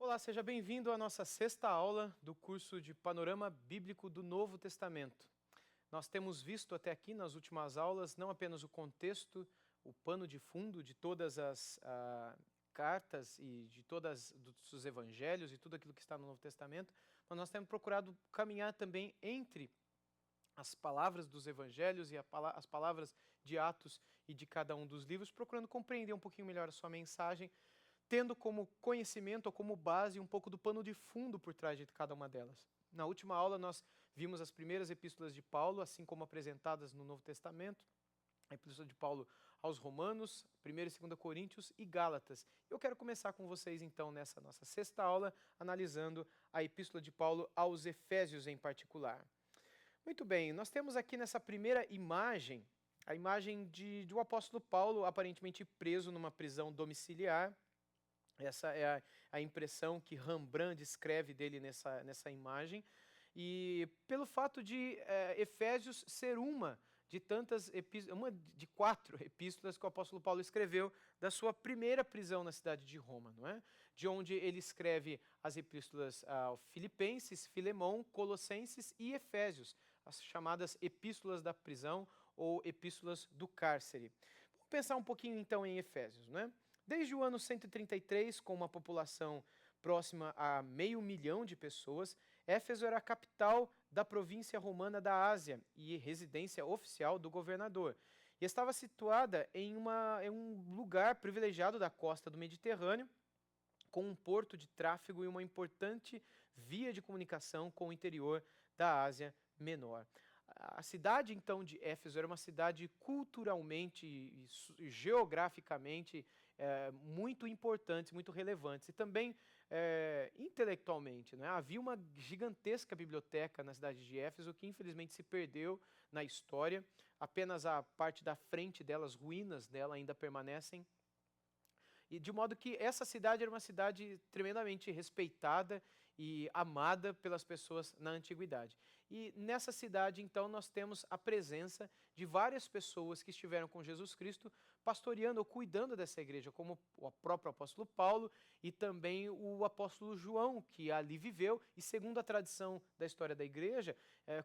Olá, seja bem-vindo à nossa sexta aula do curso de Panorama Bíblico do Novo Testamento. Nós temos visto até aqui nas últimas aulas não apenas o contexto, o pano de fundo de todas as cartas e de todos os evangelhos e tudo aquilo que está no Novo Testamento, mas nós temos procurado caminhar também entre as palavras dos evangelhos e as palavras de Atos e de cada um dos livros, procurando compreender um pouquinho melhor a sua mensagem, tendo como conhecimento ou como base um pouco do pano de fundo por trás de cada uma delas. Na última aula nós vimos as primeiras epístolas de Paulo, assim como apresentadas no Novo Testamento, a epístola de Paulo aos Romanos, 1 e 2 Coríntios e Gálatas. Eu quero começar com vocês então nessa nossa sexta aula, analisando a epístola de Paulo aos Efésios em particular. Muito bem, nós temos aqui nessa primeira imagem, a imagem de um apóstolo Paulo aparentemente preso numa prisão domiciliar. Essa é a impressão que Rembrandt descreve dele nessa imagem. E pelo fato de Efésios ser uma de 4 epístolas que o apóstolo Paulo escreveu da sua primeira prisão na cidade de Roma, não é? De onde ele escreve as epístolas a Filipenses, Filemão, Colossenses e Efésios, as chamadas epístolas da prisão ou epístolas do cárcere. Vamos pensar um pouquinho então em Efésios, não é? Desde o ano 133, com uma população próxima a 500.000 de pessoas, Éfeso era a capital da província romana da Ásia e residência oficial do governador. E estava situada em um lugar privilegiado da costa do Mediterrâneo, com um porto de tráfego e uma importante via de comunicação com o interior da Ásia Menor. A cidade, então, de Éfeso era uma cidade culturalmente e geograficamente muito importante, muito relevante, e também intelectualmente, né? Havia uma gigantesca biblioteca na cidade de Éfeso que infelizmente se perdeu na história, apenas a parte da frente dela, as ruínas dela ainda permanecem. E de modo que essa cidade era uma cidade tremendamente respeitada e amada pelas pessoas na antiguidade. E nessa cidade, então, nós temos a presença de várias pessoas que estiveram com Jesus Cristo pastoreando ou cuidando dessa igreja, como o próprio apóstolo Paulo e também o apóstolo João, que ali viveu, e segundo a tradição da história da igreja,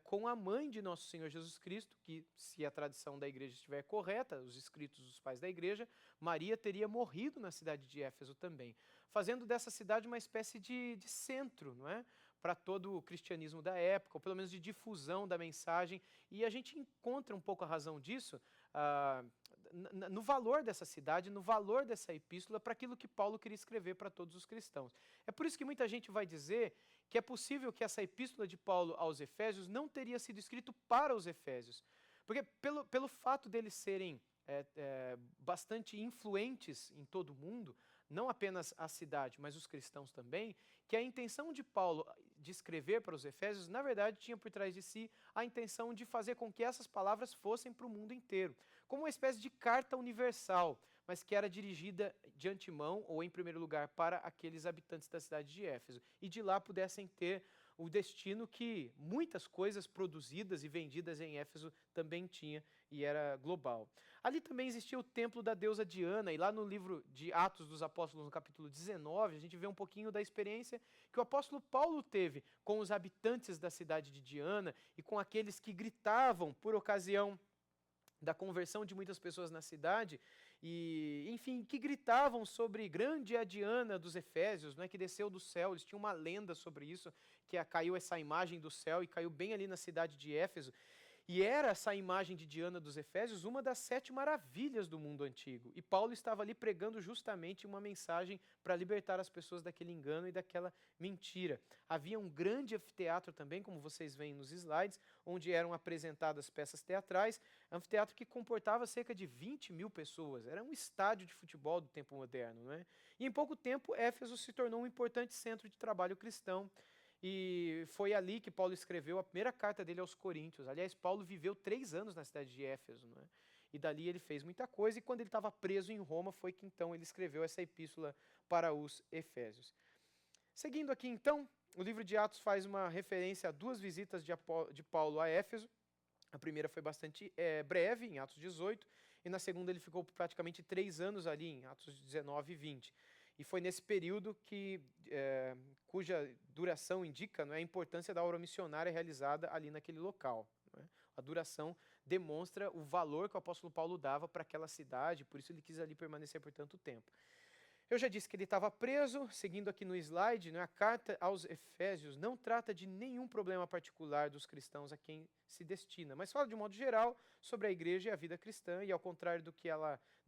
com a mãe de nosso Senhor Jesus Cristo, que, se a tradição da igreja estiver correta, os escritos dos pais da igreja, Maria teria morrido na cidade de Éfeso também, fazendo dessa cidade uma espécie de centro, não é? Para todo o cristianismo da época, ou pelo menos de difusão da mensagem, e a gente encontra um pouco a razão disso no valor dessa cidade, no valor dessa epístola, para aquilo que Paulo queria escrever para todos os cristãos. É por isso que muita gente vai dizer que é possível que essa epístola de Paulo aos Efésios não teria sido escrito para os Efésios, porque pelo fato deles serem bastante influentes em todo o mundo, não apenas a cidade, mas os cristãos também, que a intenção de Paulo de escrever para os Efésios, na verdade, tinha por trás de si a intenção de fazer com que essas palavras fossem para o mundo inteiro, como uma espécie de carta universal, mas que era dirigida de antemão, ou em primeiro lugar, para aqueles habitantes da cidade de Éfeso, e de lá pudessem ter o destino que muitas coisas produzidas e vendidas em Éfeso também tinha, e era global. Ali também existia o templo da deusa Diana, e lá no livro de Atos dos Apóstolos, no capítulo 19, a gente vê um pouquinho da experiência que o apóstolo Paulo teve com os habitantes da cidade de Diana e com aqueles que gritavam por ocasião da conversão de muitas pessoas na cidade, e enfim, que gritavam sobre grande é a Diana dos Efésios, né, que desceu do céu. Eles tinham uma lenda sobre isso, que caiu essa imagem do céu e caiu bem ali na cidade de Éfeso. E era essa imagem de Diana dos Efésios uma das 7 maravilhas do mundo antigo. E Paulo estava ali pregando justamente uma mensagem para libertar as pessoas daquele engano e daquela mentira. Havia um grande anfiteatro também, como vocês veem nos slides, onde eram apresentadas peças teatrais, anfiteatro que comportava cerca de 20.000 pessoas. Era um estádio de futebol do tempo moderno, não é? E em pouco tempo, Éfeso se tornou um importante centro de trabalho cristão. E foi ali que Paulo escreveu a primeira carta dele aos Coríntios. Aliás, Paulo viveu 3 anos na cidade de Éfeso, não é? E dali ele fez muita coisa, e quando ele estava preso em Roma, foi que então ele escreveu essa epístola para os Efésios. Seguindo aqui então, o livro de Atos faz uma referência a 2 visitas de Paulo a Éfeso. A primeira foi bastante breve, em Atos 18, e na segunda ele ficou praticamente 3 anos ali, em Atos 19 e 20. E foi nesse período cuja duração indica, não é, a importância da obra missionária realizada ali naquele local. Não é? A duração demonstra o valor que o apóstolo Paulo dava para aquela cidade, por isso ele quis ali permanecer por tanto tempo. Eu já disse que ele estava preso, seguindo aqui no slide, né, a carta aos Efésios não trata de nenhum problema particular dos cristãos a quem se destina, mas fala de um modo geral sobre a igreja e a vida cristã, e ao contrário do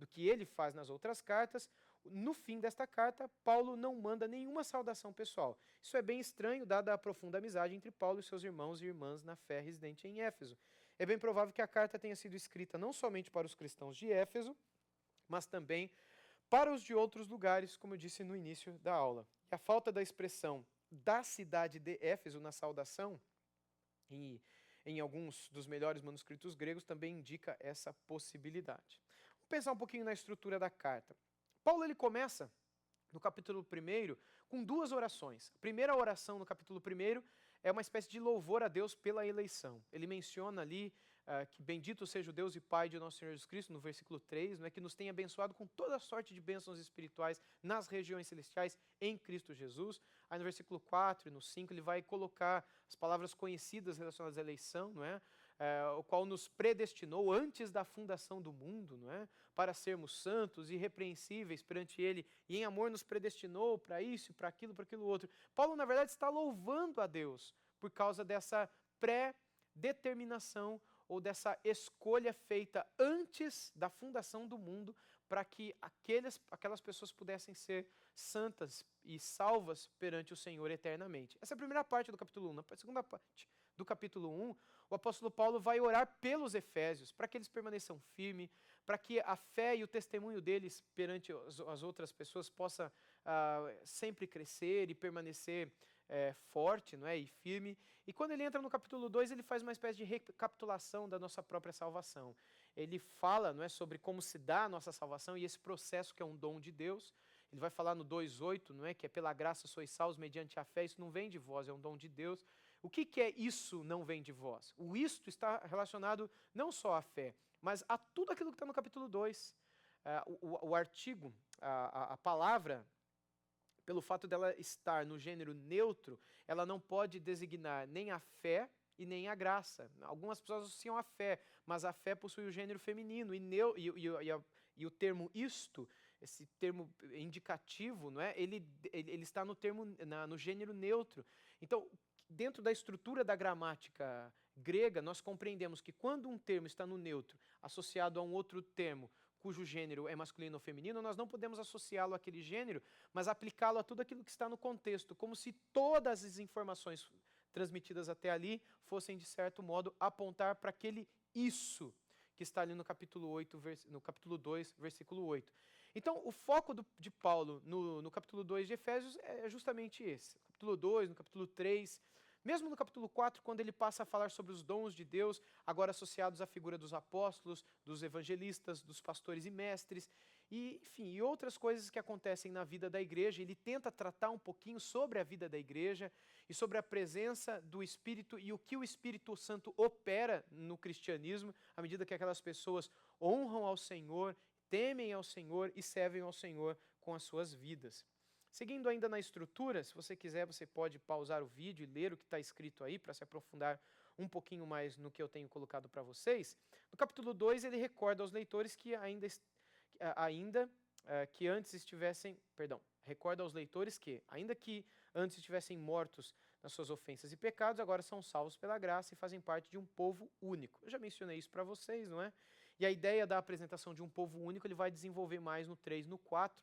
que ele faz nas outras cartas, no fim desta carta, Paulo não manda nenhuma saudação pessoal. Isso é bem estranho, dada a profunda amizade entre Paulo e seus irmãos e irmãs na fé residente em Éfeso. É bem provável que a carta tenha sido escrita não somente para os cristãos de Éfeso, mas também para os de outros lugares, como eu disse no início da aula. E a falta da expressão da cidade de Éfeso na saudação, em alguns dos melhores manuscritos gregos, também indica essa possibilidade. Vamos pensar um pouquinho na estrutura da carta. Paulo ele começa no capítulo 1 com duas orações. A primeira oração no capítulo 1 é uma espécie de louvor a Deus pela eleição. Ele menciona ali que bendito seja o Deus e Pai de nosso Senhor Jesus Cristo, no versículo 3, que nos tem abençoado com toda sorte de bênçãos espirituais nas regiões celestiais em Cristo Jesus. Aí no versículo 4 e no 5 ele vai colocar as palavras conhecidas relacionadas à eleição, não é? O qual nos predestinou antes da fundação do mundo, não é? Para sermos santos e irrepreensíveis perante Ele, e em amor nos predestinou para isso, para aquilo outro. Paulo, na verdade, está louvando a Deus por causa dessa pré-determinação ou dessa escolha feita antes da fundação do mundo para que aquelas pessoas pudessem ser santas e salvas perante o Senhor eternamente. Essa é a primeira parte do capítulo 1. Na segunda parte do capítulo 1, o apóstolo Paulo vai orar pelos efésios, para que eles permaneçam firmes, para que a fé e o testemunho deles perante as outras pessoas possa sempre crescer e permanecer forte, não é, e firme. E quando ele entra no capítulo 2, ele faz uma espécie de recapitulação da nossa própria salvação. Ele fala, não é, sobre como se dá a nossa salvação e esse processo que é um dom de Deus. Ele vai falar no 2:8, não é, que é pela graça sois salvos mediante a fé, isso não vem de vós, é um dom de Deus. O que é isso não vem de vós? O isto está relacionado não só à fé, mas a tudo aquilo que está no capítulo 2. O artigo, a palavra, pelo fato dela estar no gênero neutro, ela não pode designar nem a fé e nem a graça. Algumas pessoas associam a fé, mas a fé possui o gênero feminino e o termo isto, esse termo indicativo, não é? Ele está no gênero neutro. Então, dentro da estrutura da gramática grega, nós compreendemos que quando um termo está no neutro, associado a um outro termo, cujo gênero é masculino ou feminino, nós não podemos associá-lo àquele gênero, mas aplicá-lo a tudo aquilo que está no contexto, como se todas as informações transmitidas até ali fossem, de certo modo, apontar para aquele isso que está ali no capítulo 2, versículo 8. Então, o foco de Paulo no capítulo 2 de Efésios é justamente esse. No capítulo 2, no capítulo 3... Mesmo no capítulo 4, quando ele passa a falar sobre os dons de Deus, agora associados à figura dos apóstolos, dos evangelistas, dos pastores e mestres, e, enfim, e outras coisas que acontecem na vida da igreja, ele tenta tratar um pouquinho sobre a vida da igreja e sobre a presença do Espírito e o que o Espírito Santo opera no cristianismo, à medida que aquelas pessoas honram ao Senhor, temem ao Senhor e servem ao Senhor com as suas vidas. Seguindo ainda na estrutura, se você quiser, você pode pausar o vídeo e ler o que está escrito aí, para se aprofundar um pouquinho mais no que eu tenho colocado para vocês. No capítulo 2, ele recorda aos leitores que recorda aos leitores que, ainda que antes estivessem mortos nas suas ofensas e pecados, agora são salvos pela graça e fazem parte de um povo único. Eu já mencionei isso para vocês, não é? E a ideia da apresentação de um povo único, ele vai desenvolver mais no 3 e no 4,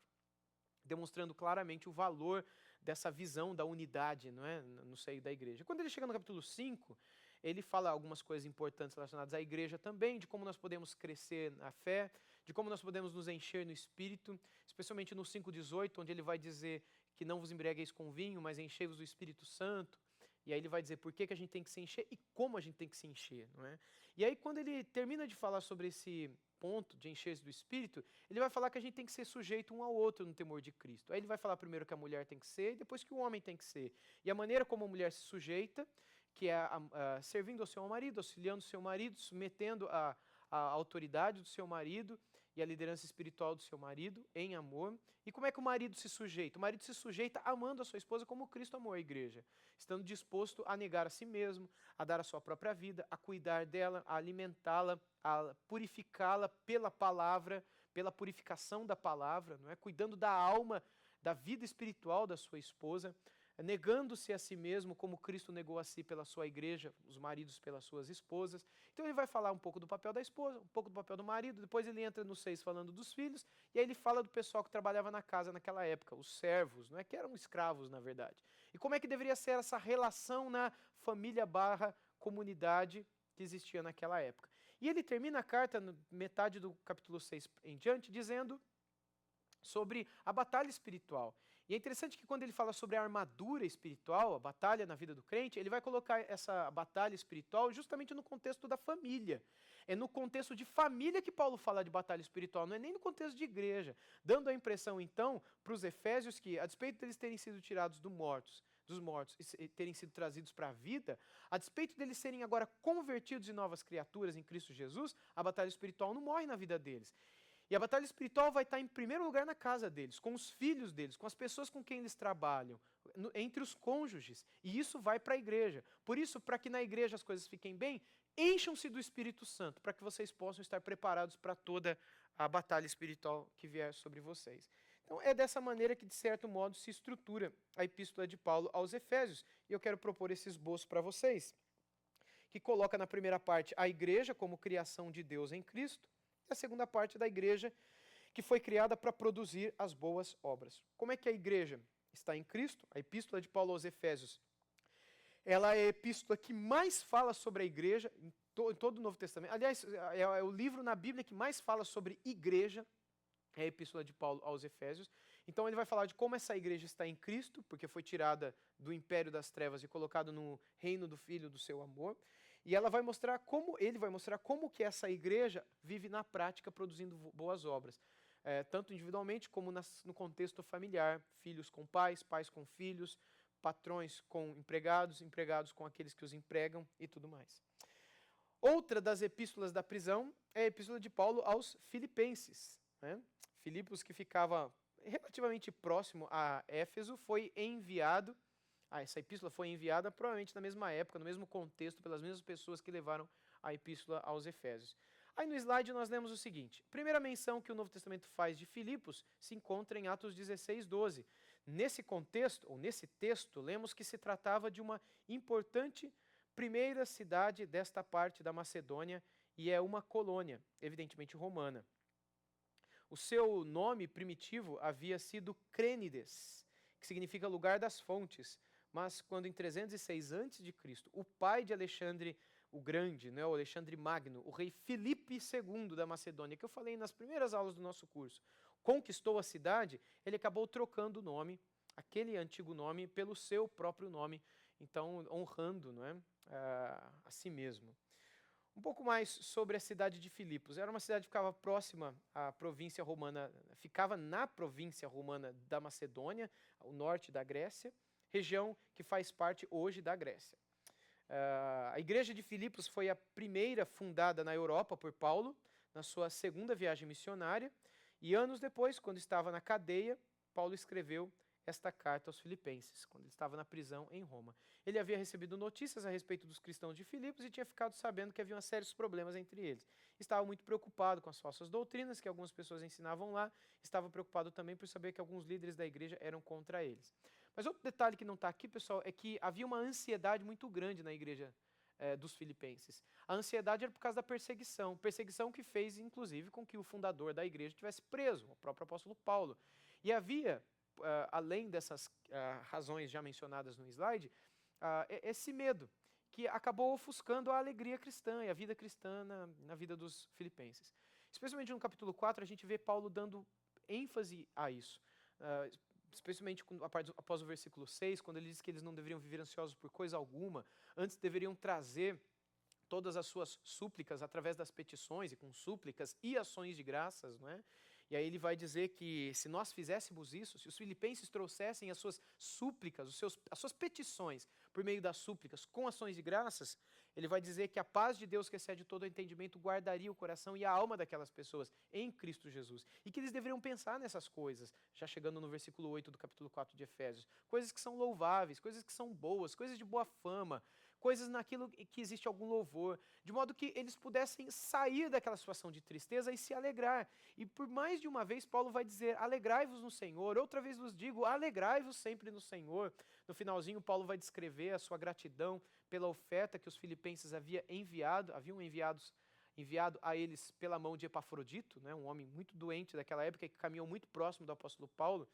demonstrando claramente o valor dessa visão da unidade, não é, no seio da igreja. Quando ele chega no capítulo 5, ele fala algumas coisas importantes relacionadas à igreja também, de como nós podemos crescer na fé, de como nós podemos nos encher no Espírito, especialmente no 5:18, onde ele vai dizer que não vos embriagueis com vinho, mas enchei-vos do Espírito Santo. E aí ele vai dizer por que a gente tem que se encher e como a gente tem que se encher, não é? E aí quando ele termina de falar sobre esse ponto de encher-se do Espírito, ele vai falar que a gente tem que ser sujeito um ao outro no temor de Cristo. Aí ele vai falar primeiro que a mulher tem que ser e depois que o homem tem que ser. E a maneira como a mulher se sujeita, que é servindo ao seu marido, auxiliando o seu marido, submetendo a a autoridade do seu marido e a liderança espiritual do seu marido em amor. E como é que o marido se sujeita? O marido se sujeita amando a sua esposa como Cristo amou a igreja, estando disposto a negar a si mesmo, a dar a sua própria vida, a cuidar dela, a alimentá-la, a purificá-la pela palavra, pela purificação da palavra, não é? Cuidando da alma, da vida espiritual da sua esposa, negando-se a si mesmo como Cristo negou a si pela sua igreja, os maridos pelas suas esposas. Então ele vai falar um pouco do papel da esposa, um pouco do papel do marido, depois ele entra no 6 falando dos filhos, e aí ele fala do pessoal que trabalhava na casa naquela época, os servos, não é, que eram escravos na verdade. E como é que deveria ser essa relação na família barra comunidade que existia naquela época. E ele termina a carta, metade do capítulo 6 em diante, dizendo sobre a batalha espiritual. E é interessante que quando ele fala sobre a armadura espiritual, a batalha na vida do crente, ele vai colocar essa batalha espiritual justamente no contexto da família. É no contexto de família que Paulo fala de batalha espiritual, não é nem no contexto de igreja. Dando a impressão, então, para os efésios que, a despeito deles terem sido tirados dos mortos e terem sido trazidos para a vida, a despeito deles serem agora convertidos em novas criaturas em Cristo Jesus, a batalha espiritual não morre na vida deles. E a batalha espiritual vai estar em primeiro lugar na casa deles, com os filhos deles, com as pessoas com quem eles trabalham, entre os cônjuges. E isso vai para a igreja. Por isso, para que na igreja as coisas fiquem bem, encham-se do Espírito Santo, para que vocês possam estar preparados para toda a batalha espiritual que vier sobre vocês. Então é dessa maneira que, de certo modo, se estrutura a epístola de Paulo aos Efésios. E eu quero propor esse esboço para vocês, que coloca na primeira parte a igreja como criação de Deus em Cristo, e a segunda parte da igreja, que foi criada para produzir as boas obras. Como é que a igreja está em Cristo? A epístola de Paulo aos Efésios, ela é a epístola que mais fala sobre a igreja em todo o Novo Testamento. Aliás, é o livro na Bíblia que mais fala sobre igreja, é a epístola de Paulo aos Efésios. Então ele vai falar de como essa igreja está em Cristo, porque foi tirada do império das trevas e colocada no reino do Filho do seu amor. E ele vai mostrar como que essa igreja vive na prática produzindo boas obras. Tanto individualmente como no contexto familiar, filhos com pais, pais com filhos, patrões com empregados, empregados com aqueles que os empregam e tudo mais. Outra das epístolas da prisão é a epístola de Paulo aos Filipenses, né? Filipos, que ficava relativamente próximo a Éfeso, foi enviado, essa epístola foi enviada provavelmente na mesma época, no mesmo contexto, pelas mesmas pessoas que levaram a epístola aos Efésios. Aí no slide nós lemos o seguinte: a primeira menção que o Novo Testamento faz de Filipos se encontra em Atos 16, 12. Nesse contexto, ou nesse texto, lemos que se tratava de uma importante primeira cidade desta parte da Macedônia e é uma colônia, evidentemente romana. O seu nome primitivo havia sido Crênides, que significa lugar das fontes, mas quando em 306 a.C., o pai de Alexandre o Grande, né, o Alexandre Magno, o rei Filipe II da Macedônia, que eu falei nas primeiras aulas do nosso curso, conquistou a cidade, ele acabou trocando o nome, aquele antigo nome, pelo seu próprio nome, então honrando, não é, a si mesmo. Um pouco mais sobre a cidade de Filipos. Era uma cidade que ficava próxima à província romana, ficava na província romana da Macedônia, ao norte da Grécia, região que faz parte hoje da Grécia. A igreja de Filipos foi a primeira fundada na Europa por Paulo, na sua segunda viagem missionária, e anos depois, quando estava na cadeia, Paulo escreveu esta carta aos Filipenses, quando ele estava na prisão em Roma. Ele havia recebido notícias a respeito dos cristãos de Filipos e tinha ficado sabendo que havia sérios problemas entre eles. Estava muito preocupado com as falsas doutrinas que algumas pessoas ensinavam lá, estava preocupado também por saber que alguns líderes da igreja eram contra eles. Mas outro detalhe que não está aqui, pessoal, é que havia uma ansiedade muito grande na igreja dos filipenses. A ansiedade era por causa da perseguição que fez, inclusive, com que o fundador da igreja estivesse preso, o próprio apóstolo Paulo. E havia, além dessas razões já mencionadas no slide, esse medo, que acabou ofuscando a alegria cristã e a vida cristã na vida dos filipenses. Especialmente no capítulo 4, a gente vê Paulo dando ênfase a isso. Especialmente após o versículo 6, quando ele diz que eles não deveriam viver ansiosos por coisa alguma, antes deveriam trazer todas as suas súplicas através das petições e com súplicas e ações de graças, não é? E aí ele vai dizer que se nós fizéssemos isso, se os filipenses trouxessem as suas súplicas, as suas petições por meio das súplicas com ações de graças, Ele vai dizer que a paz de Deus que excede todo o entendimento guardaria o coração e a alma daquelas pessoas em Cristo Jesus. E que eles deveriam pensar nessas coisas, já chegando no versículo 8 do capítulo 4 de Efésios. Coisas que são louváveis, coisas que são boas, coisas de boa fama, coisas naquilo que existe algum louvor, de modo que eles pudessem sair daquela situação de tristeza e se alegrar. E por mais de uma vez Paulo vai dizer, alegrai-vos no Senhor, outra vez vos digo, alegrai-vos sempre no Senhor. No finalzinho Paulo vai descrever a sua gratidão pela oferta que os filipenses haviam enviado a eles pela mão de Epafrodito, né, um homem muito doente daquela época que caminhou muito próximo do apóstolo Paulo,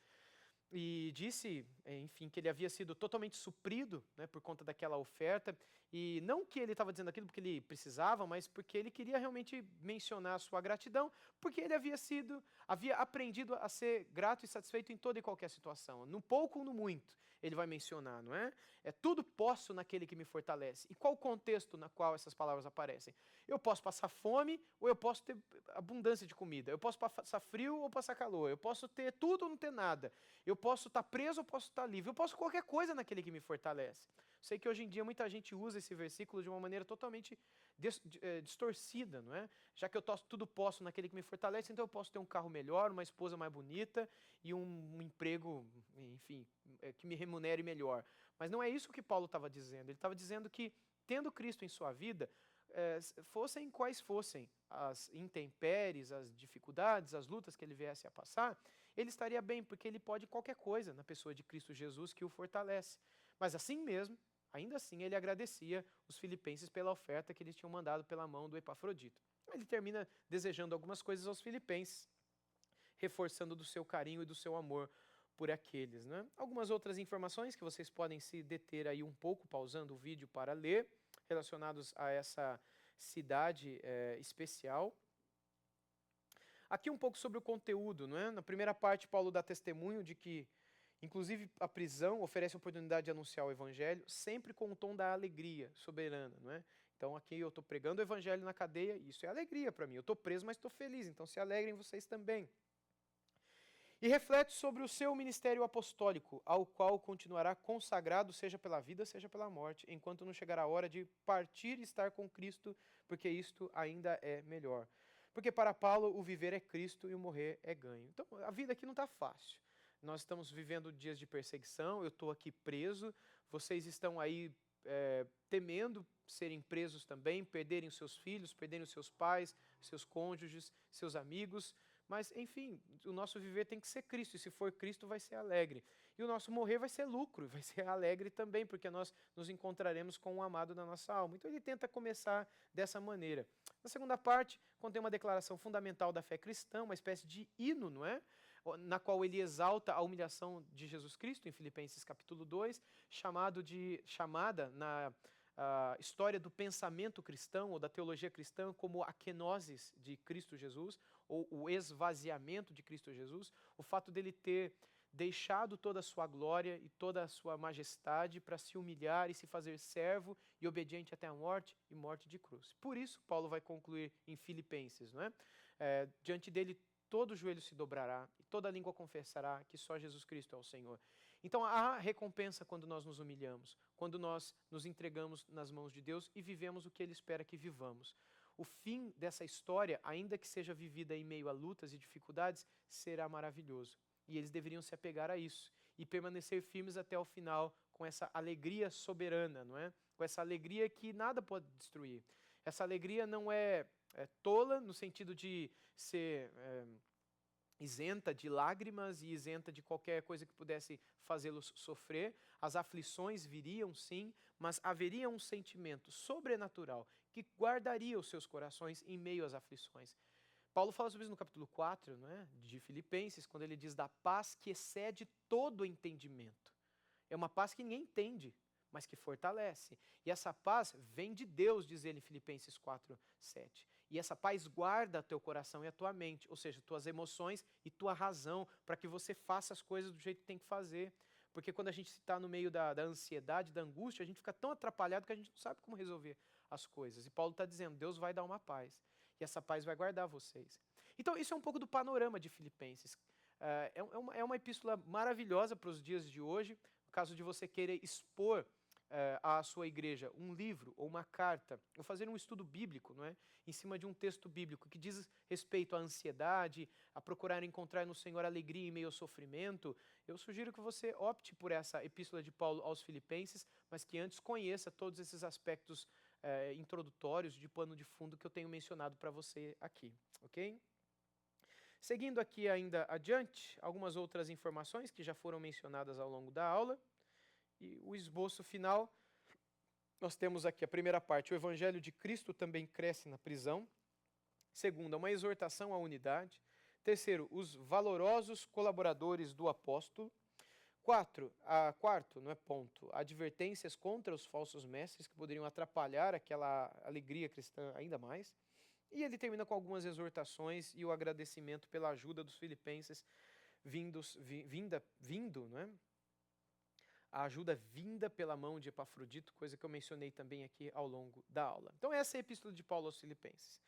e disse, enfim, que ele havia sido totalmente suprido, né, por conta daquela oferta, e não que ele estava dizendo aquilo porque ele precisava, mas porque ele queria realmente mencionar a sua gratidão, porque ele havia aprendido a ser grato e satisfeito em toda e qualquer situação, no pouco ou no muito, ele vai mencionar, não é? É tudo posso naquele que me fortalece. E qual o contexto na qual essas palavras aparecem? Eu posso passar fome ou eu posso ter abundância de comida, eu posso passar frio ou passar calor, eu posso ter tudo ou não ter nada, eu posso estar preso ou posso estar livre. Eu posso qualquer coisa naquele que me fortalece. Sei que hoje em dia muita gente usa esse versículo de uma maneira totalmente distorcida, não é? Já que eu tudo posso naquele que me fortalece, então eu posso ter um carro melhor, uma esposa mais bonita e um emprego, enfim, que me remunere melhor. Mas não é isso que Paulo estava dizendo. Ele estava dizendo que, tendo Cristo em sua vida, fossem quais fossem as intempéries, as dificuldades, as lutas que ele viesse a passar, ele estaria bem, porque ele pode qualquer coisa na pessoa de Cristo Jesus que o fortalece. Mas assim mesmo, ainda assim, ele agradecia os filipenses pela oferta que eles tinham mandado pela mão do Epafrodito. Ele termina desejando algumas coisas aos filipenses, reforçando do seu carinho e do seu amor por aqueles, né? Algumas outras informações que vocês podem se deter aí um pouco, pausando o vídeo para ler, relacionados a essa cidade especial. Aqui um pouco sobre o conteúdo, não é? Na primeira parte, Paulo dá testemunho de que, inclusive, a prisão oferece a oportunidade de anunciar o evangelho, sempre com o tom da alegria soberana, não é? Então aqui eu estou pregando o evangelho na cadeia, e isso é alegria para mim. Eu estou preso, mas estou feliz, então se alegrem vocês também. E reflete sobre o seu ministério apostólico, ao qual continuará consagrado, seja pela vida, seja pela morte, enquanto não chegar a hora de partir e estar com Cristo, porque isto ainda é melhor. Porque para Paulo o viver é Cristo e o morrer é ganho. Então a vida aqui não está fácil. Nós estamos vivendo dias de perseguição, eu estou aqui preso, vocês estão aí temendo serem presos também, perderem os seus filhos, perderem os seus pais, seus cônjuges, seus amigos. Mas, enfim, o nosso viver tem que ser Cristo, e se for Cristo vai ser alegre. E o nosso morrer vai ser lucro, vai ser alegre também, porque nós nos encontraremos com o amado da nossa alma. Então ele tenta começar dessa maneira. Na segunda parte, contém uma declaração fundamental da fé cristã, uma espécie de hino, não é? Na qual ele exalta a humilhação de Jesus Cristo, em Filipenses capítulo 2, chamada na história do pensamento cristão ou da teologia cristã como a kenosis de Cristo Jesus, ou o esvaziamento de Cristo Jesus, o fato dele ter deixado toda a sua glória e toda a sua majestade para se humilhar e se fazer servo e obediente até a morte e morte de cruz. Por isso, Paulo vai concluir em Filipenses, não é? Diante dele todo joelho se dobrará e toda língua confessará que só Jesus Cristo é o Senhor. Então há recompensa quando nós nos humilhamos, quando nós nos entregamos nas mãos de Deus e vivemos o que Ele espera que vivamos. O fim dessa história, ainda que seja vivida em meio a lutas e dificuldades, será maravilhoso. E eles deveriam se apegar a isso e permanecer firmes até o final com essa alegria soberana, não é? Com essa alegria que nada pode destruir. Essa alegria não é tola no sentido de ser isenta de lágrimas e isenta de qualquer coisa que pudesse fazê-los sofrer. As aflições viriam sim, mas haveria um sentimento sobrenatural que guardaria os seus corações em meio às aflições. Paulo fala sobre isso no capítulo 4, não é? De Filipenses, quando ele diz da paz que excede todo o entendimento. É uma paz que ninguém entende, mas que fortalece. E essa paz vem de Deus, diz ele em Filipenses 4, 7. E essa paz guarda teu coração e a tua mente, ou seja, tuas emoções e tua razão, para que você faça as coisas do jeito que tem que fazer. Porque quando a gente está no meio da ansiedade, da angústia, a gente fica tão atrapalhado que a gente não sabe como resolver as coisas. E Paulo está dizendo, Deus vai dar uma paz. E essa paz vai guardar vocês. Então isso é um pouco do panorama de Filipenses. É uma epístola maravilhosa para os dias de hoje, no caso de você querer expor à sua igreja um livro ou uma carta, ou fazer um estudo bíblico, não é? Em cima de um texto bíblico que diz respeito à ansiedade, a procurar encontrar no Senhor alegria em meio ao sofrimento, eu sugiro que você opte por essa epístola de Paulo aos Filipenses, mas que antes conheça todos esses aspectos introdutórios de pano de fundo que eu tenho mencionado para você aqui, ok? Seguindo aqui ainda adiante, algumas outras informações que já foram mencionadas ao longo da aula. E o esboço final, nós temos aqui a primeira parte, o Evangelho de Cristo também cresce na prisão. Segunda, uma exortação à unidade. Terceiro, os valorosos colaboradores do apóstolo. Quarto, não é ponto, advertências contra os falsos mestres que poderiam atrapalhar aquela alegria cristã ainda mais. E ele termina com algumas exortações e o agradecimento pela ajuda dos filipenses vindo, não é? A ajuda vinda pela mão de Epafrodito, coisa que eu mencionei também aqui ao longo da aula. Então essa é a epístola de Paulo aos Filipenses.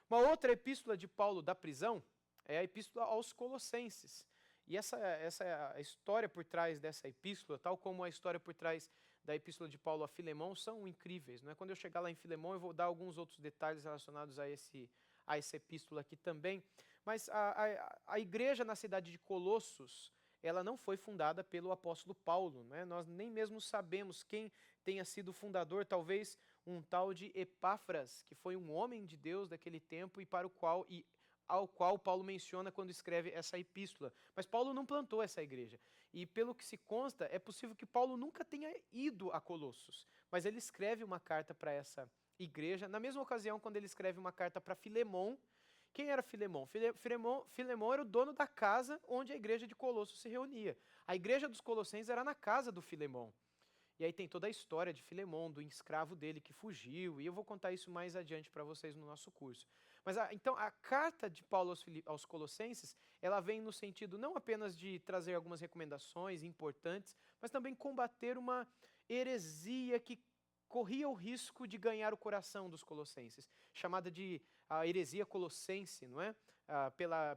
Uma outra epístola de Paulo da prisão é a epístola aos Colossenses. E essa é a história por trás dessa epístola, tal como a história por trás da epístola de Paulo a Filemão, são incríveis. Não é? Quando eu chegar lá em Filemão, eu vou dar alguns outros detalhes relacionados a essa epístola aqui também. Mas a igreja na cidade de Colossos, ela não foi fundada pelo apóstolo Paulo, né? Nós nem mesmo sabemos quem tenha sido o fundador, talvez um tal de Epáfras, que foi um homem de Deus daquele tempo e ao qual Paulo menciona quando escreve essa epístola. Mas Paulo não plantou essa igreja. E pelo que se consta, é possível que Paulo nunca tenha ido a Colossos, mas ele escreve uma carta para essa igreja, na mesma ocasião quando ele escreve uma carta para Filemão. Quem era Filemão? Filemão era o dono da casa onde a igreja de Colossos se reunia. A igreja dos Colossenses era na casa do Filemão. E aí tem toda a história de Filemão, do escravo dele que fugiu, e eu vou contar isso mais adiante para vocês no nosso curso. Mas então a carta de Paulo aos Colossenses, ela vem no sentido não apenas de trazer algumas recomendações importantes, mas também combater uma heresia que corria o risco de ganhar o coração dos colossenses, chamada de a heresia colossense, não é?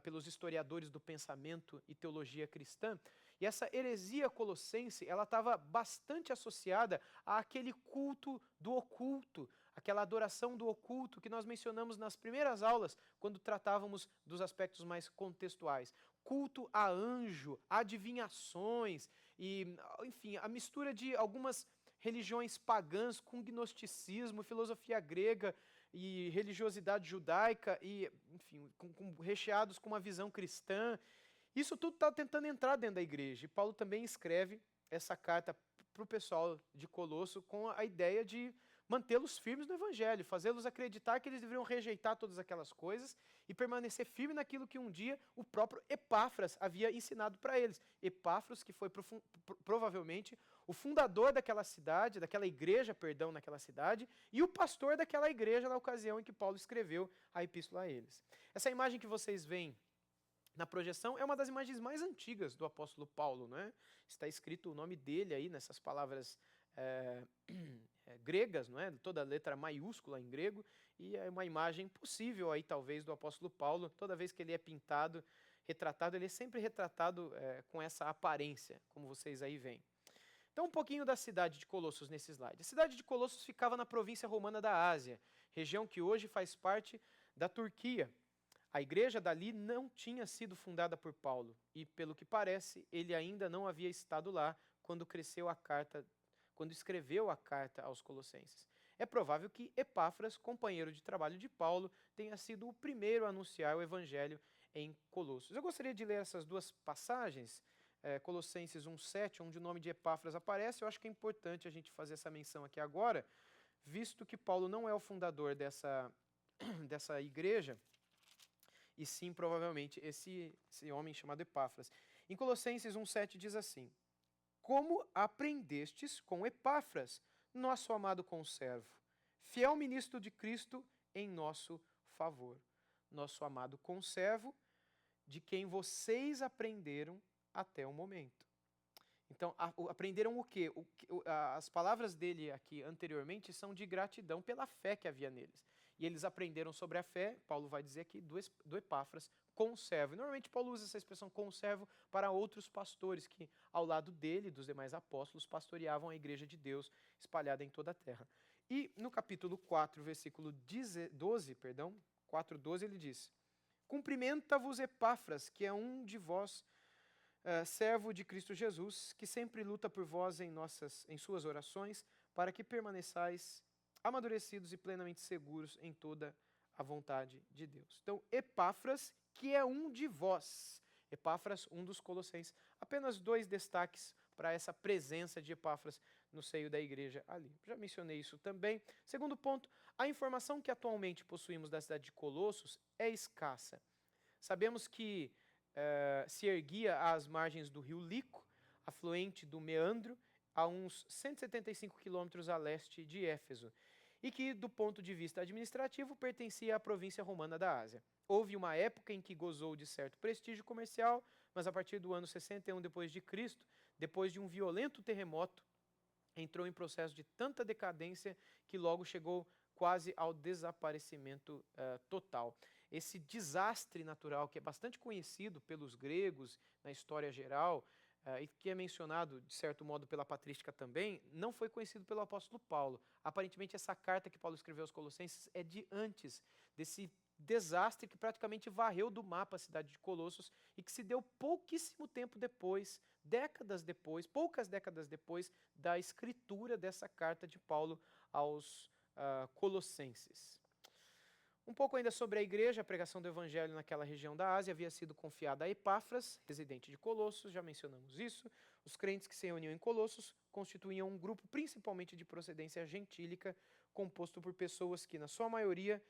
Pelos historiadores do pensamento e teologia cristã. E essa heresia colossense, ela estava bastante associada àquele culto do oculto, aquela adoração do oculto que nós mencionamos nas primeiras aulas, quando tratávamos dos aspectos mais contextuais. Culto a anjo, adivinhações, e, enfim, a mistura de algumas religiões pagãs com gnosticismo, filosofia grega e religiosidade judaica, e, enfim, recheados com uma visão cristã. Isso tudo está tentando entrar dentro da igreja. E Paulo também escreve essa carta para o pessoal de Colosso com a ideia de mantê-los firmes no evangelho, fazê-los acreditar que eles deveriam rejeitar todas aquelas coisas e permanecer firme naquilo que um dia o próprio Epáfras havia ensinado para eles. Epáfras, que foi provavelmente o fundador daquela cidade, daquela igreja, perdão, naquela cidade, e o pastor daquela igreja na ocasião em que Paulo escreveu a epístola a eles. Essa imagem que vocês veem na projeção é uma das imagens mais antigas do apóstolo Paulo, né? Está escrito o nome dele aí nessas palavras gregas, não é? Toda a letra maiúscula em grego, e é uma imagem possível aí talvez do apóstolo Paulo. Toda vez que ele é pintado, retratado, ele é sempre retratado com essa aparência, como vocês aí veem. Então, um pouquinho da cidade de Colossos nesse slide. A cidade de Colossos ficava na província romana da Ásia, região que hoje faz parte da Turquia. A igreja dali não tinha sido fundada por Paulo e, pelo que parece, ele ainda não havia estado lá quando escreveu a carta aos Colossenses. É provável que Epáfras, companheiro de trabalho de Paulo, tenha sido o primeiro a anunciar o evangelho em Colossos. Eu gostaria de ler essas duas passagens, Colossenses 1:7, onde o nome de Epáfras aparece. Eu acho que é importante a gente fazer essa menção aqui agora, visto que Paulo não é o fundador dessa igreja, e sim, provavelmente, esse homem chamado Epáfras. Em Colossenses 1:7 diz assim: como aprendestes com Epáfras, nosso amado conservo, fiel ministro de Cristo em nosso favor. Nosso amado conservo, de quem vocês aprenderam até o momento. Então, aprenderam o quê? As palavras dele aqui anteriormente são de gratidão pela fé que havia neles. e eles aprenderam sobre a fé, Paulo vai dizer aqui, do Epáfras, conservo. E normalmente Paulo usa essa expressão conservo para outros pastores que, ao lado dele e dos demais apóstolos, pastoreavam a igreja de Deus espalhada em toda a terra. E no capítulo 4, versículo 12, 4:12, ele diz: Cumprimenta-vos Epáfras, que é um de vós, servo de Cristo Jesus, que sempre luta por vós em suas orações, para que permaneçais amadurecidos e plenamente seguros em toda a vontade de Deus. Então, Epáfras, que é um de vós. Epáfras, um dos colossenses. Apenas 2 destaques para essa presença de Epáfras no seio da igreja ali. Já mencionei isso também. Segundo ponto, a informação que atualmente possuímos da cidade de Colossos é escassa. Sabemos que se erguia às margens do rio Lico, afluente do Meandro, a uns 175 quilômetros a leste de Éfeso, e que, do ponto de vista administrativo, pertencia à província romana da Ásia. Houve uma época em que gozou de certo prestígio comercial, mas a partir do ano 61 d.C., depois de um violento terremoto, entrou em processo de tanta decadência que logo chegou quase ao desaparecimento total. Esse desastre natural, que é bastante conhecido pelos gregos na história geral, e que é mencionado, de certo modo, pela patrística também, não foi conhecido pelo apóstolo Paulo. Aparentemente, essa carta que Paulo escreveu aos Colossenses é de antes desse desastre que praticamente varreu do mapa a cidade de Colossos e que se deu pouquíssimo tempo depois, poucas décadas depois da escritura dessa carta de Paulo aos Colossenses. Um pouco ainda sobre a igreja, a pregação do evangelho naquela região da Ásia havia sido confiada a Epáfras, residente de Colossos, já mencionamos isso. Os crentes que se reuniam em Colossos constituíam um grupo principalmente de procedência gentílica, composto por pessoas que, na sua maioria,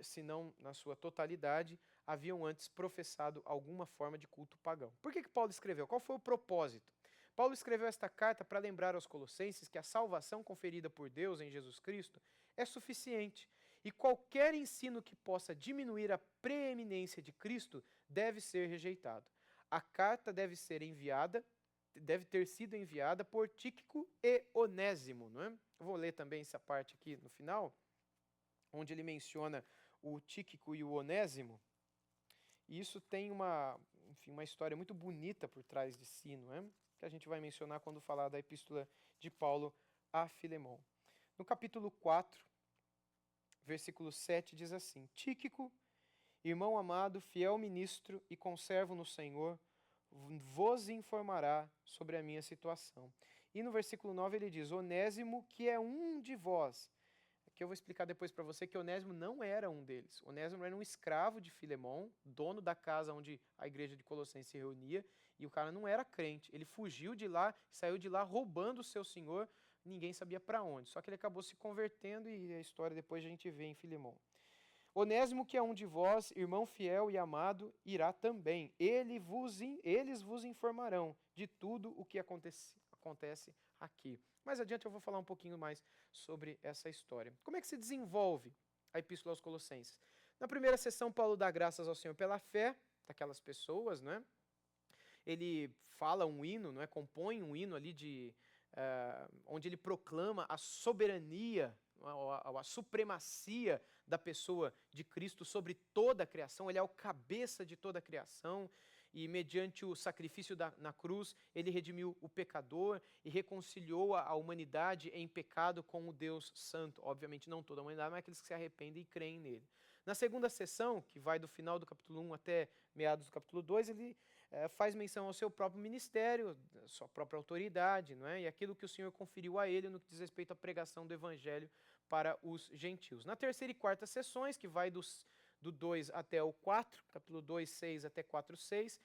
se não na sua totalidade, haviam antes professado alguma forma de culto pagão. Por que Paulo escreveu? Qual foi o propósito? Paulo escreveu esta carta para lembrar aos colossenses que a salvação conferida por Deus em Jesus Cristo é suficiente e qualquer ensino que possa diminuir a preeminência de Cristo deve ser rejeitado. A carta deve ter sido enviada por Tíquico e Onésimo, não é? Eu vou ler também essa parte aqui no final, onde ele menciona o Tíquico e o Onésimo. E isso tem uma história muito bonita por trás de si, não é? Que a gente vai mencionar quando falar da epístola de Paulo a Filemão. No capítulo 4, versículo 7 diz assim: Tíquico, irmão amado, fiel ministro e conservo no Senhor, vos informará sobre a minha situação. E no versículo 9 ele diz: Onésimo, que é um de vós. Aqui eu vou explicar depois para você que Onésimo não era um deles. Onésimo era um escravo de Filemão, dono da casa onde a igreja de Colossenses se reunia, e o cara não era crente. Ele fugiu de lá, saiu de lá roubando o seu senhor, ninguém sabia para onde. Só que ele acabou se convertendo e a história depois a gente vê em Filemão. Onésimo, que é um de vós, irmão fiel e amado, irá também. Eles vos informarão de tudo o que acontece aqui. Mais adiante eu vou falar um pouquinho mais sobre essa história. Como é que se desenvolve a Epístola aos Colossenses? Na primeira sessão, Paulo dá graças ao Senhor pela fé daquelas pessoas, não é? Ele fala um hino, não é? Compõe um hino ali onde ele proclama a soberania, a supremacia da pessoa de Cristo sobre toda a criação. Ele é o cabeça de toda a criação. E mediante o sacrifício na cruz, ele redimiu o pecador e reconciliou a humanidade em pecado com o Deus Santo. Obviamente não toda a humanidade, mas aqueles que se arrependem e creem nele. Na segunda sessão, que vai do final do capítulo 1 até meados do capítulo 2, ele faz menção ao seu próprio ministério, sua própria autoridade, não é? E aquilo que o Senhor conferiu a ele no que diz respeito à pregação do evangelho para os gentios. Na terceira e quarta sessões, que vai do 2 até o 4, capítulo 2, 6 até 4, 6,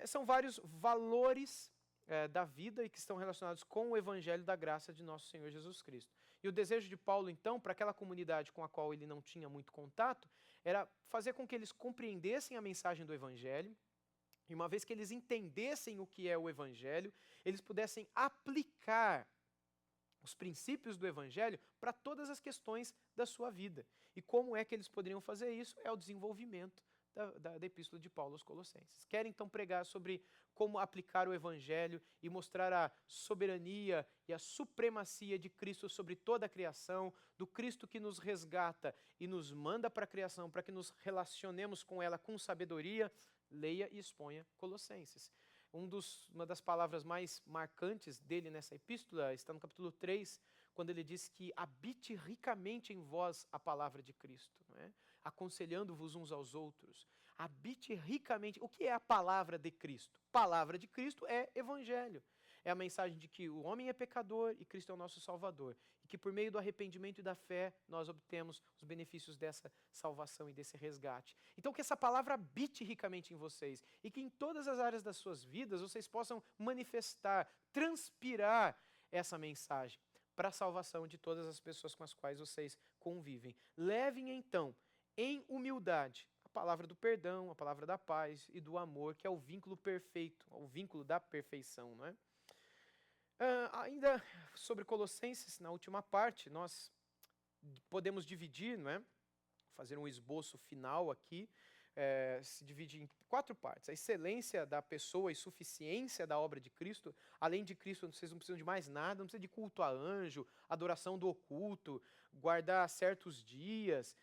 são vários valores da vida e que estão relacionados com o evangelho da graça de nosso Senhor Jesus Cristo. E o desejo de Paulo, então, para aquela comunidade com a qual ele não tinha muito contato, era fazer com que eles compreendessem a mensagem do evangelho, e uma vez que eles entendessem o que é o evangelho, eles pudessem aplicar os princípios do evangelho para todas as questões da sua vida. E como é que eles poderiam fazer isso? É o desenvolvimento da Epístola de Paulo aos Colossenses. Quer então pregar sobre como aplicar o Evangelho e mostrar a soberania e a supremacia de Cristo sobre toda a criação, do Cristo que nos resgata e nos manda para a criação, para que nos relacionemos com ela com sabedoria. Leia e exponha Colossenses. Uma das palavras mais marcantes dele nessa epístola está no capítulo 3, quando ele diz que habite ricamente em vós a palavra de Cristo, não é? Aconselhando-vos uns aos outros. Habite ricamente. O que é a palavra de Cristo? Palavra de Cristo é evangelho. É a mensagem de que o homem é pecador e Cristo é o nosso Salvador. E que por meio do arrependimento e da fé nós obtemos os benefícios dessa salvação e desse resgate. Então que essa palavra habite ricamente em vocês e que em todas as áreas das suas vidas vocês possam manifestar, transpirar essa mensagem para a salvação de todas as pessoas com as quais vocês convivem. Levem então em humildade a palavra do perdão, a palavra da paz e do amor, que é o vínculo perfeito, o vínculo da perfeição, não é? Ainda sobre Colossenses, na última parte, nós podemos dividir, não é? Fazer um esboço final aqui, se divide em 4 partes. A excelência da pessoa e suficiência da obra de Cristo. Além de Cristo, vocês não precisam de mais nada, não precisa de culto a anjo, adoração do oculto, guardar certos dias,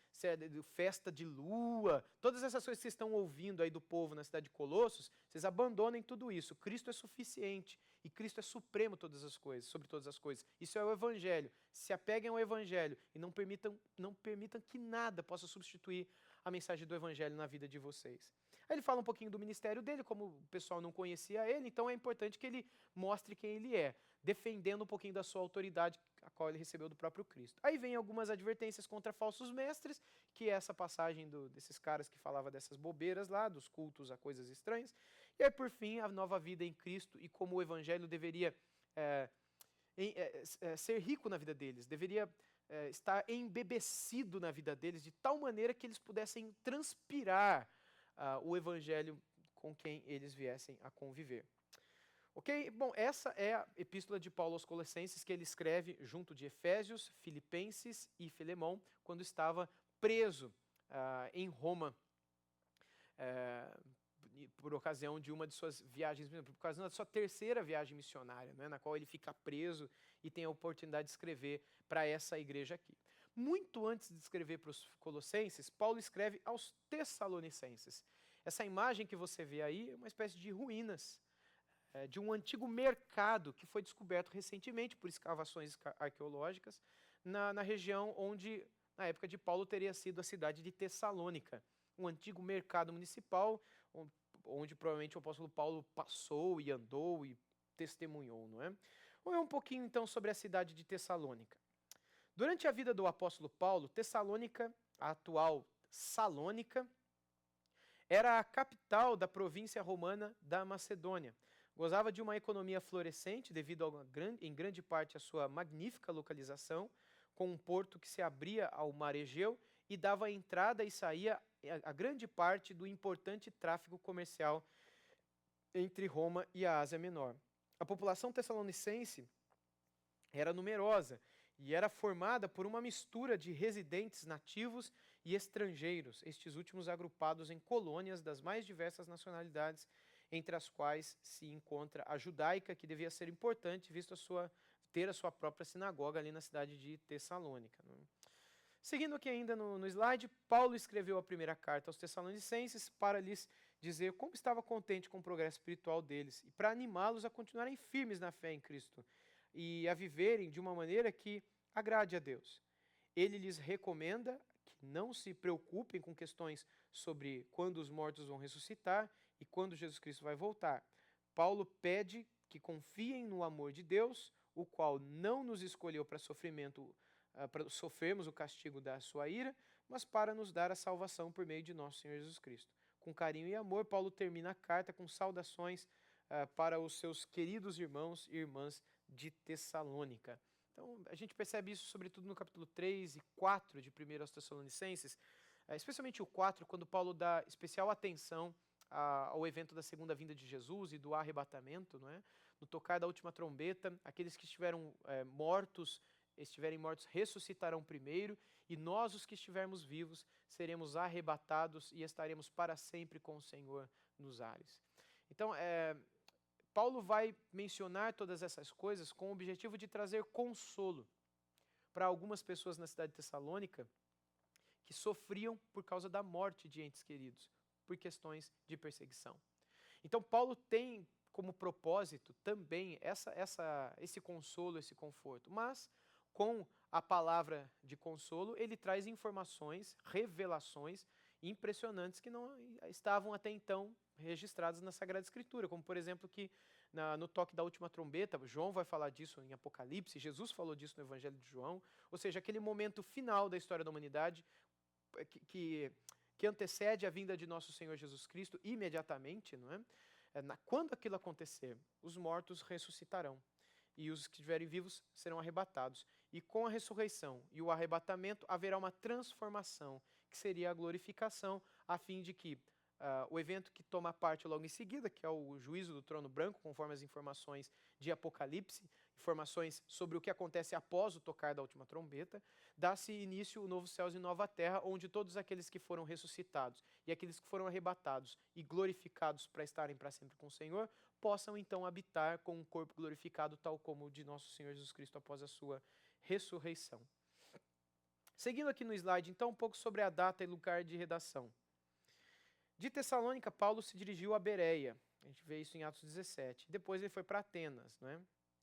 festa de lua, todas essas coisas que vocês estão ouvindo aí do povo na cidade de Colossos, vocês abandonem tudo isso. Cristo é suficiente e Cristo é supremo sobre todas as coisas. Isso é o Evangelho. Se apeguem ao Evangelho e não permitam que nada possa substituir a mensagem do Evangelho na vida de vocês. Aí ele fala um pouquinho do ministério dele, como o pessoal não conhecia ele, então é importante que ele mostre quem ele é, defendendo um pouquinho da sua autoridade, a qual ele recebeu do próprio Cristo. Aí vem algumas advertências contra falsos mestres, que é essa passagem desses caras que falava dessas bobeiras lá, dos cultos a coisas estranhas. E aí, por fim, a nova vida em Cristo e como o Evangelho deveria ser rico na vida deles, deveria estar embebecido na vida deles, de tal maneira que eles pudessem transpirar o Evangelho com quem eles viessem a conviver. Ok? Bom, essa é a epístola de Paulo aos Colossenses que ele escreve junto de Efésios, Filipenses e Filemão, quando estava preso em Roma, por ocasião de uma de suas viagens, por ocasião da sua terceira viagem missionária, né, na qual ele fica preso e tem a oportunidade de escrever para essa igreja aqui. Muito antes de escrever para os Colossenses, Paulo escreve aos Tessalonicenses. Essa imagem que você vê aí é uma espécie de ruínas de um antigo mercado que foi descoberto recentemente por escavações arqueológicas na região onde, na época de Paulo, teria sido a cidade de Tessalônica. Um antigo mercado municipal, onde provavelmente o apóstolo Paulo passou e andou e testemunhou, não é? Vamos ver um pouquinho então sobre a cidade de Tessalônica. Durante a vida do apóstolo Paulo, Tessalônica, a atual Salônica, era a capital da província romana da Macedônia. Gozava de uma economia florescente devido em grande parte à sua magnífica localização, com um porto que se abria ao mar Egeu e dava entrada e saía a grande parte do importante tráfego comercial entre Roma e a Ásia Menor. A população tessalonicense era numerosa e era formada por uma mistura de residentes nativos e estrangeiros, estes últimos agrupados em colônias das mais diversas nacionalidades, entre as quais se encontra a judaica, que devia ser importante, visto ter a sua própria sinagoga ali na cidade de Tessalônica. Seguindo aqui ainda no slide, Paulo escreveu a primeira carta aos Tessalonicenses para lhes dizer como estava contente com o progresso espiritual deles e para animá-los a continuarem firmes na fé em Cristo e a viverem de uma maneira que agrade a Deus. Ele lhes recomenda que não se preocupem com questões sobre quando os mortos vão ressuscitar e quando Jesus Cristo vai voltar. Paulo pede que confiem no amor de Deus, o qual não nos escolheu para sofrimento, para sofrermos o castigo da sua ira, mas para nos dar a salvação por meio de nosso Senhor Jesus Cristo. Com carinho e amor, Paulo termina a carta com saudações para os seus queridos irmãos e irmãs de Tessalônica. Então, a gente percebe isso sobretudo no capítulo 3 e 4 de 1 aos Tessalonicenses, especialmente o 4, quando Paulo dá especial atenção ao evento da segunda vinda de Jesus e do arrebatamento, não é? No tocar da última trombeta, aqueles que estiverem mortos ressuscitarão primeiro, e nós, os que estivermos vivos, seremos arrebatados e estaremos para sempre com o Senhor nos ares. Então, Paulo vai mencionar todas essas coisas com o objetivo de trazer consolo para algumas pessoas na cidade de Tessalônica que sofriam por causa da morte de entes queridos, por questões de perseguição. Então, Paulo tem como propósito também esse consolo, esse conforto, mas com a palavra de consolo, ele traz informações, revelações impressionantes que não estavam até então registradas na Sagrada Escritura, como por exemplo que no toque da última trombeta, João vai falar disso em Apocalipse, Jesus falou disso no Evangelho de João, ou seja, aquele momento final da história da humanidade que antecede a vinda de nosso Senhor Jesus Cristo imediatamente, não é? Quando aquilo acontecer, os mortos ressuscitarão e os que estiverem vivos serão arrebatados. E com a ressurreição e o arrebatamento haverá uma transformação, que seria a glorificação, a fim de que o evento que toma parte logo em seguida, que é o juízo do trono branco, conforme as informações de Apocalipse, informações sobre o que acontece após o tocar da última trombeta, dá-se início o novo céus e nova terra, onde todos aqueles que foram ressuscitados e aqueles que foram arrebatados e glorificados para estarem para sempre com o Senhor, possam então habitar com um corpo glorificado, tal como o de nosso Senhor Jesus Cristo após a sua ressurreição. Seguindo aqui no slide, então, um pouco sobre a data e lugar de redação. De Tessalônica, Paulo se dirigiu a Bereia, a gente vê isso em Atos 17. Depois ele foi para Atenas, não é?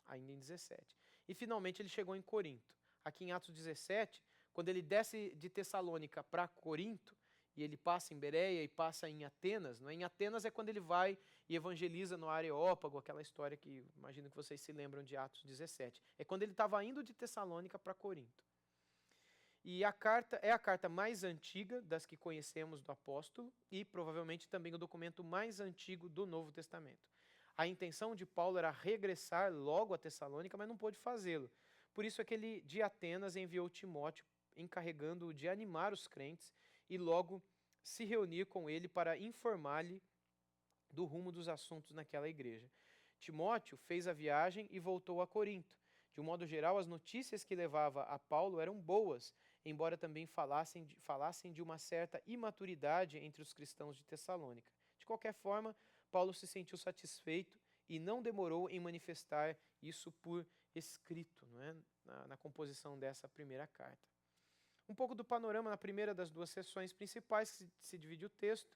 Ainda em 17. E finalmente ele chegou em Corinto. Aqui em Atos 17, quando ele desce de Tessalônica para Corinto, e ele passa em Bereia e passa em Atenas, não é? Em Atenas é quando ele vai e evangeliza no Areópago, aquela história que imagino que vocês se lembram de Atos 17. É quando ele estava indo de Tessalônica para Corinto. E a carta é a carta mais antiga das que conhecemos do apóstolo e provavelmente também o documento mais antigo do Novo Testamento. A intenção de Paulo era regressar logo a Tessalônica, mas não pôde fazê-lo. Por isso é que ele de Atenas enviou Timóteo, encarregando-o de animar os crentes e logo se reunir com ele para informar-lhe do rumo dos assuntos naquela igreja. Timóteo fez a viagem e voltou a Corinto. De um modo geral, as notícias que levava a Paulo eram boas, embora também falassem de uma certa imaturidade entre os cristãos de Tessalônica. De qualquer forma, Paulo se sentiu satisfeito e não demorou em manifestar isso por escrito, não é? na composição dessa primeira carta. Um pouco do panorama na primeira das duas sessões principais, que se divide o texto.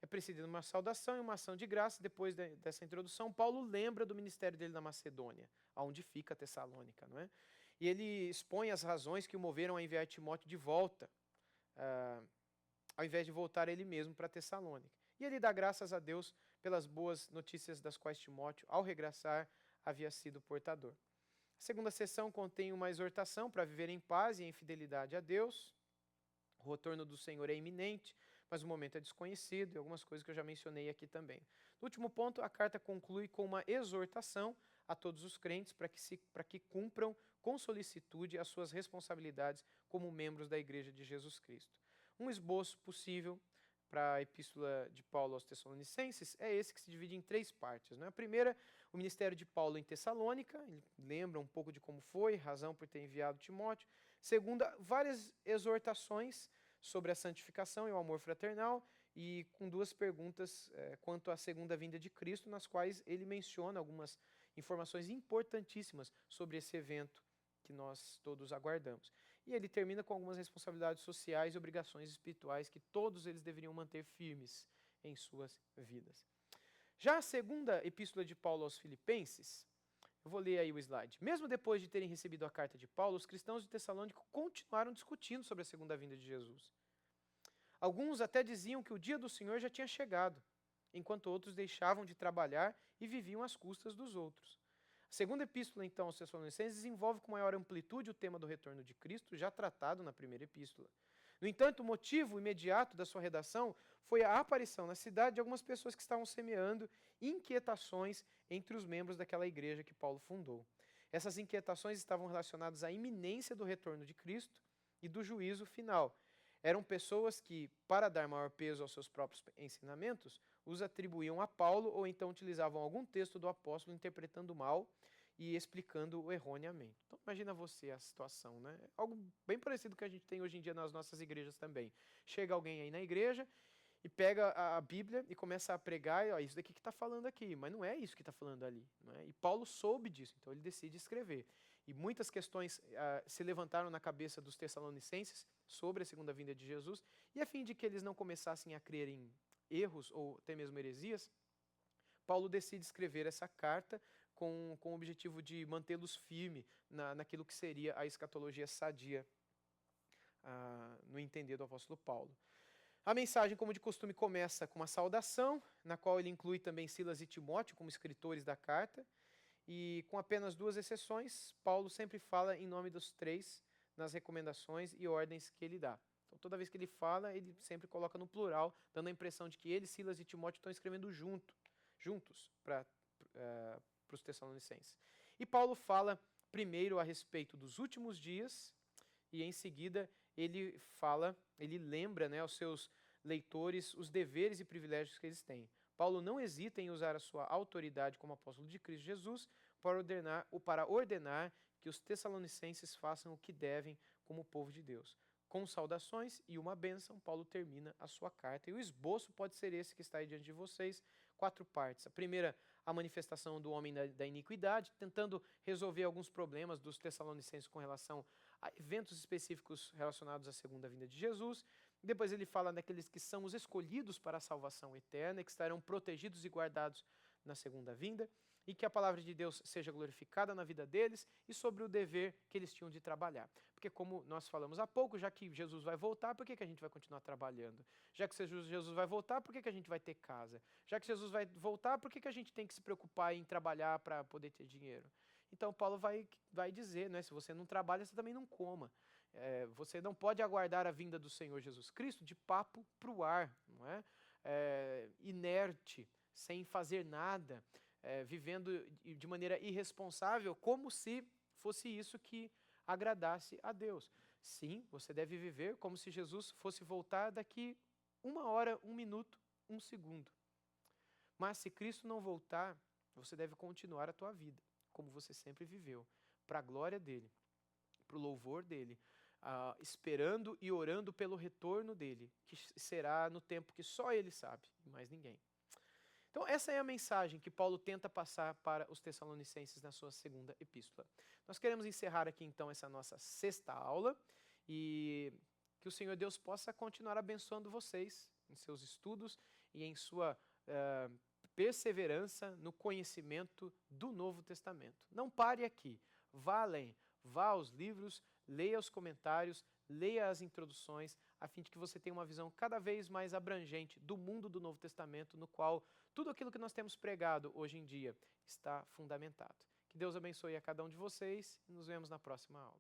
É precedido uma saudação e uma ação de graça. Depois dessa introdução, Paulo lembra do ministério dele na Macedônia, onde fica Tessalônica, não é? E ele expõe as razões que o moveram a enviar Timóteo de volta, ao invés de voltar ele mesmo para Tessalônica. E ele dá graças a Deus pelas boas notícias das quais Timóteo, ao regressar, havia sido portador. A segunda sessão contém uma exortação para viver em paz e em fidelidade a Deus. O retorno do Senhor é iminente, mas o momento é desconhecido, e algumas coisas que eu já mencionei aqui também. No último ponto, a carta conclui com uma exortação a todos os crentes para que cumpram com solicitude as suas responsabilidades como membros da Igreja de Jesus Cristo. Um esboço possível para a epístola de Paulo aos Tessalonicenses é esse que se divide em três partes, não é? A primeira, o ministério de Paulo em Tessalônica, ele lembra um pouco de como foi, razão por ter enviado Timóteo. Segunda, várias exortações sobre a santificação e o amor fraternal, e com duas perguntas quanto à segunda vinda de Cristo, nas quais ele menciona algumas informações importantíssimas sobre esse evento que nós todos aguardamos. E ele termina com algumas responsabilidades sociais e obrigações espirituais que todos eles deveriam manter firmes em suas vidas. Já a segunda epístola de Paulo aos Filipenses, eu vou ler aí o slide. Mesmo depois de terem recebido a carta de Paulo, os cristãos de Tessalônica continuaram discutindo sobre a segunda vinda de Jesus. Alguns até diziam que o dia do Senhor já tinha chegado, enquanto outros deixavam de trabalhar e viviam às custas dos outros. A segunda epístola, então, aos Tessalonicenses, desenvolve com maior amplitude o tema do retorno de Cristo, já tratado na primeira epístola. No entanto, o motivo imediato da sua redação foi a aparição na cidade de algumas pessoas que estavam semeando inquietações entre os membros daquela igreja que Paulo fundou. Essas inquietações estavam relacionadas à iminência do retorno de Cristo e do juízo final. Eram pessoas que, para dar maior peso aos seus próprios ensinamentos, os atribuíam a Paulo ou então utilizavam algum texto do apóstolo interpretando mal e explicando-o erroneamente. Então imagina você a situação, né? Algo bem parecido com o que a gente tem hoje em dia nas nossas igrejas também. Chega alguém aí na igreja e pega a Bíblia e começa a pregar, e ó, isso daqui que está falando aqui, mas não é isso que está falando ali. Não é? E Paulo soube disso, então ele decide escrever. E muitas questões se levantaram na cabeça dos tessalonicenses sobre a segunda vinda de Jesus, e a fim de que eles não começassem a crer em erros ou até mesmo heresias, Paulo decide escrever essa carta com o objetivo de mantê-los firmes naquilo que seria a escatologia sadia, no entender do apóstolo Paulo. A mensagem, como de costume, começa com uma saudação, na qual ele inclui também Silas e Timóteo como escritores da carta, e com apenas 2 exceções, Paulo sempre fala em nome dos 3 nas recomendações e ordens que ele dá. Então, toda vez que ele fala, ele sempre coloca no plural, dando a impressão de que ele, Silas e Timóteo estão escrevendo juntos para os Tessalonicenses. E Paulo fala primeiro a respeito dos últimos dias, e em seguida ele lembra, né, aos seus leitores os deveres e privilégios que eles têm. Paulo não hesita em usar a sua autoridade como apóstolo de Cristo Jesus para ordenar que os tessalonicenses façam o que devem como povo de Deus. Com saudações e uma bênção, Paulo termina a sua carta. E o esboço pode ser esse que está aí diante de vocês, 4 partes. A primeira, a manifestação do homem da iniquidade, tentando resolver alguns problemas dos tessalonicenses com relação a eventos específicos relacionados à segunda vinda de Jesus. Depois ele fala daqueles que são os escolhidos para a salvação eterna, que estarão protegidos e guardados na segunda vinda, e que a palavra de Deus seja glorificada na vida deles e sobre o dever que eles tinham de trabalhar. Porque como nós falamos há pouco, já que Jesus vai voltar, por que a gente vai continuar trabalhando? Já que Jesus vai voltar, por que a gente vai ter casa? Já que Jesus vai voltar, por que a gente tem que se preocupar em trabalhar para poder ter dinheiro? Então Paulo vai dizer, né, se você não trabalha, você também não coma. Você não pode aguardar a vinda do Senhor Jesus Cristo de papo para o ar, não é? Inerte, sem fazer nada, vivendo de maneira irresponsável, como se fosse isso que agradasse a Deus. Sim, você deve viver como se Jesus fosse voltar daqui 1 hora, 1 minuto, 1 segundo. Mas se Cristo não voltar, você deve continuar a tua vida, como você sempre viveu, para a glória dele, para o louvor dele, esperando e orando pelo retorno dele, que será no tempo que só ele sabe, e mais ninguém. Então essa é a mensagem que Paulo tenta passar para os Tessalonicenses na sua segunda epístola. Nós queremos encerrar aqui então essa nossa 6ª aula e que o Senhor Deus possa continuar abençoando vocês em seus estudos e em sua perseverança no conhecimento do Novo Testamento. Não pare aqui, vá além, vá aos livros, leia os comentários, leia as introduções, a fim de que você tenha uma visão cada vez mais abrangente do mundo do Novo Testamento, no qual tudo aquilo que nós temos pregado hoje em dia está fundamentado. Que Deus abençoe a cada um de vocês e nos vemos na próxima aula.